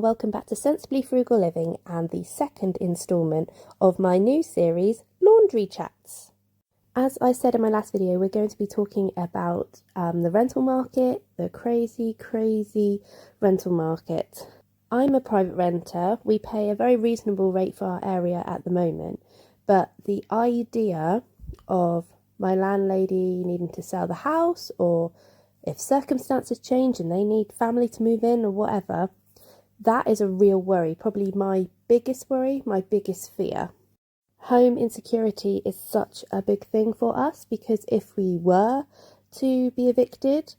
welcome back to Sensibly Frugal Living and the second instalment of my new series, Laundry Chats. As I said in my last video, we're going to be talking about the rental market, the crazy rental market. I'm a private renter. We pay a very reasonable rate for our area at the moment, but the idea of my landlady needing to sell the house, or if circumstances change and they need family to move in or whatever, that is a real worry. Probably my biggest worry, my biggest fear. Home insecurity is such a big thing for us because if we were to be evicted,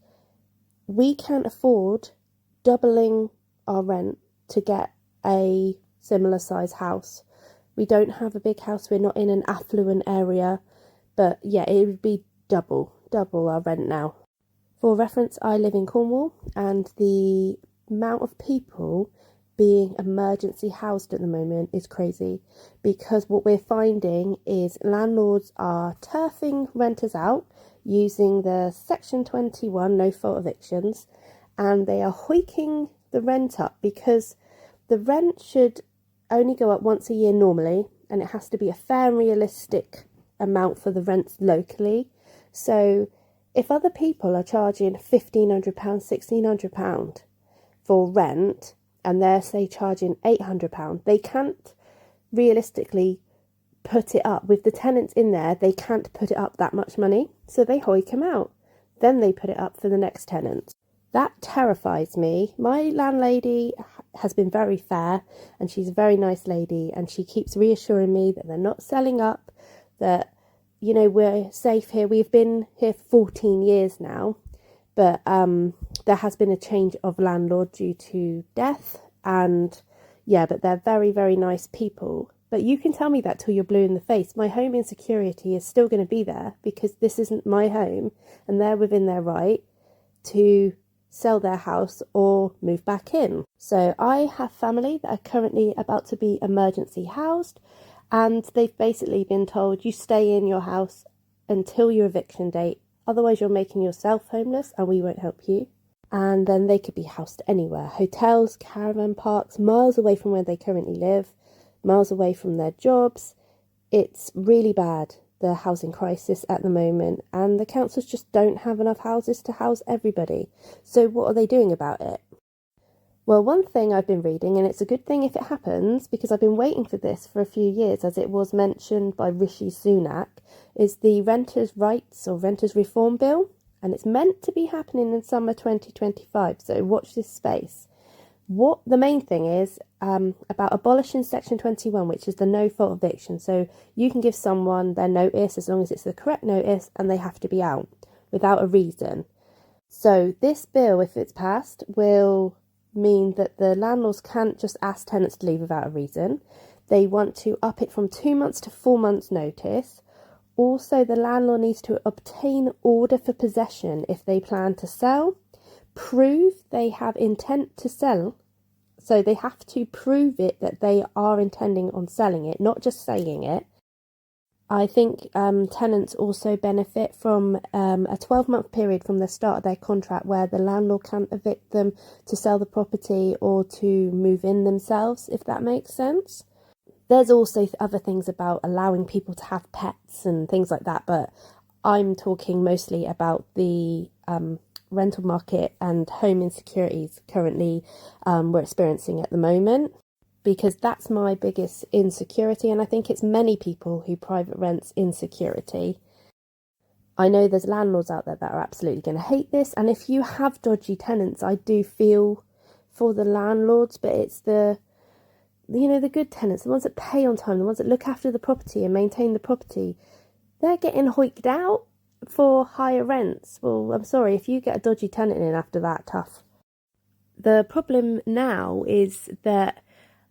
we can't afford doubling our rent to get a similar size house. We don't have a big house. We're not in an affluent area, but yeah, it would be double our rent now. For reference, I live in Cornwall, and the amount of people being emergency housed at the moment is crazy, because what we're finding is landlords are turfing renters out using the Section 21 no-fault evictions, and they are hoiking the rent up because the rent should only go up once a year normally, and it has to be a fair and realistic amount for the rents locally. So if other people are charging £1,500, £1,600 for rent, and they're, say, charging £800, they can't realistically put it up. With the tenants in there, they can't put it up that much money, so they hoik them out. Then they put it up for the next tenant. That terrifies me. My landlady has been very fair, and she's a very nice lady, and she keeps reassuring me that they're not selling up, that we're safe here. We've been here for 14 years now, but there has been a change of landlord due to death, and but they're very nice people. But you can tell me that till you're blue in the face. My home insecurity is still going to be there because this isn't my home, and they're within their right to sell their house or move back in. So I have family that are currently about to be emergency housed, and they've basically been told, you stay in your house until your eviction date, otherwise you're making yourself homeless and we won't help you. And then they could be housed anywhere, hotels, caravan parks, miles away from where they currently live, miles away from their jobs. It's really bad, the housing crisis at the moment, and the councils just don't have enough houses to house everybody. So what are they doing about it? Well, one thing I've been reading, and it's a good thing if it happens, because I've been waiting for this for a few years, as it was mentioned by Rishi Sunak, is the Renters' Rights or Renters' Reform Bill, and it's meant to be happening in summer 2025, so watch this space. What the main thing is about abolishing Section 21, which is the no-fault eviction. So you can give someone their notice as long as it's the correct notice, and they have to be out without a reason. So this bill, if it's passed, will mean that the landlords can't just ask tenants to leave without a reason. They want to up it from 2 months to 4 months notice. Also, the landlord needs to obtain order for possession if they plan to sell, prove they have intent to sell. So they have to prove it that they are intending on selling it, not just saying it. I think tenants also benefit from a 12-month period from the start of their contract where the landlord can't evict them to sell the property or to move in themselves, if that makes sense. There's also other things about allowing people to have pets and things like that, but I'm talking mostly about the rental market and home insecurities currently we're experiencing at the moment, because that's my biggest insecurity, and I think it's many people who private rents insecurity. I know there's landlords out there that are absolutely going to hate this, and if you have dodgy tenants, I do feel for the landlords, but it's the good tenants, the ones that pay on time, the ones that look after the property and maintain the property, they're getting hoiked out for higher rents. Well, I'm sorry, if you get a dodgy tenant in after that, tough. The problem now is that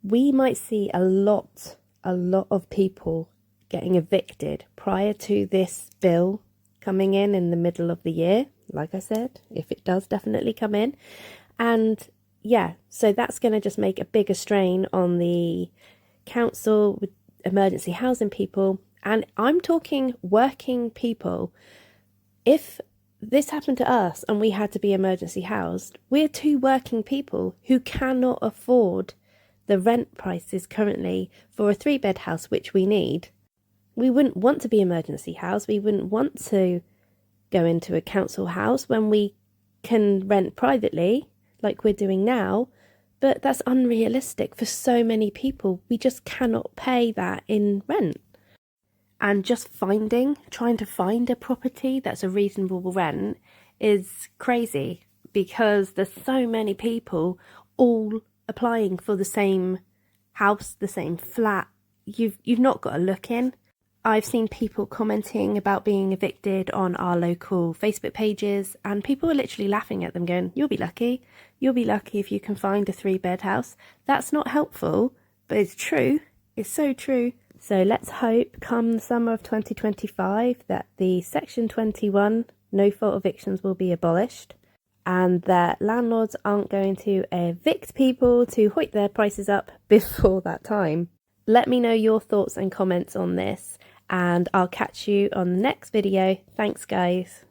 we might see a lot of people getting evicted prior to this bill coming in the middle of the year. Like I said, if it does definitely come in. And so that's going to just make a bigger strain on the council with emergency housing people. And I'm talking working people. If this happened to us and we had to be emergency housed. We're two working people who cannot afford the rent prices currently for a 3-bed house, which we need. We wouldn't want to be emergency housed. We wouldn't want to go into a council house when we can rent privately like we're doing now. But that's unrealistic for so many people. We just cannot pay that in rent. And just trying to find a property that's a reasonable rent is crazy, because there's so many people all applying for the same house, the same flat. You've not got to look in. I've seen people commenting about being evicted on our local Facebook pages, and people are literally laughing at them going, you'll be lucky if you can find a 3-bed house. That's not helpful, but it's true. It's so true. So let's hope come summer of 2025 that the Section 21 no-fault evictions will be abolished, and that landlords aren't going to evict people to hoik their prices up before that time. Let me know your thoughts and comments on this, and I'll catch you on the next video. Thanks, guys.